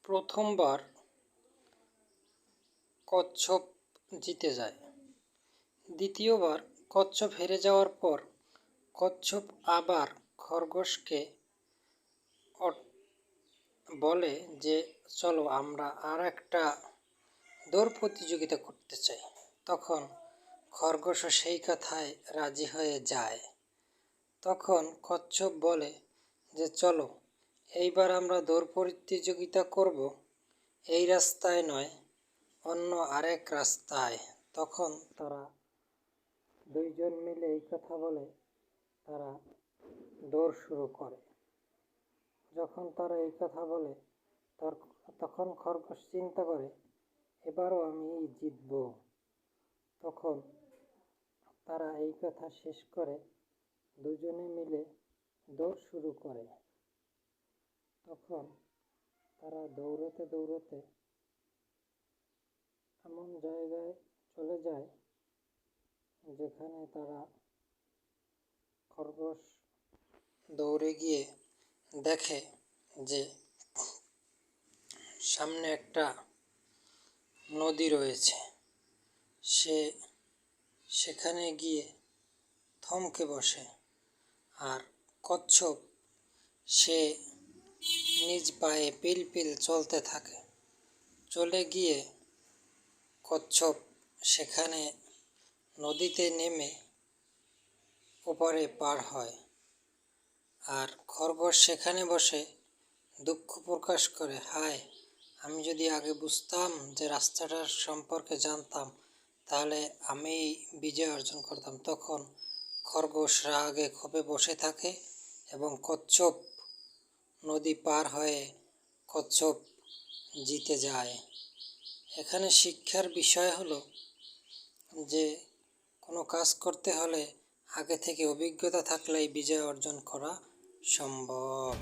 প্রথমবার কচ্ছপ জিতে যায়। দ্বিতীয়বার কচ্ছপ হেরে যাওয়ার পর কচ্ছপ আবার খরগোশকে বলে যে চলো আমরা আর একটা দৌড় প্রতিযোগিতা করতে চাই। তখন খরগোশও সেই কথায় রাজি হয়ে যায়। তখন কচ্ছপ বলে যে চলো এইবার আমরা দৌড় প্রতিযোগিতা করব, এই রাস্তায় নয়, অন্য আরেক রাস্তায়। তখন তারা দুইজন মিলে এই কথা বলে তারা দৌড় শুরু করে। যখন তারা এই কথা বলে তখন খরগোশ চিন্তা করে এবারও আমি জিতব। তখন তারা এই কথা শেষ করে দুজনে মিলে দৌড় শুরু করে। তখন তারা দৌড়াতে দৌড়াতে এমন জায়গায় চলে যায় যেখানে তারা খরগোশ দৌড়ে গিয়ে দেখে যে সামনে একটা নদী রয়েছে। সে সেখানে গিয়ে থমকে বসে। আর কচ্ছপ সে নিজ পায়ে পিল পিল চলতে থাকে। চলে গিয়ে কচ্ছপ সেখানে নদীতে নেমে ওপারে পার হয়। আর খরগোশ সেখানে বসে দুঃখ প্রকাশ করে, হায়, আমি যদি আগে বুঝতাম, যে রাস্তাটার সম্পর্কে জানতাম, তাহলে আমি বিজয় অর্জন করতাম। তখন খরগোশ রাগে ক্ষোভে বসে থাকে এবং কচ্ছপ নদী পার হয়ে কচ্ছপ জিতে যায়। এখানে শিক্ষার বিষয় হলো যে কোনো কাজ করতে হলে আগে থেকে অভিজ্ঞতা থাকলেই বিজয় অর্জন করা সম্ভব।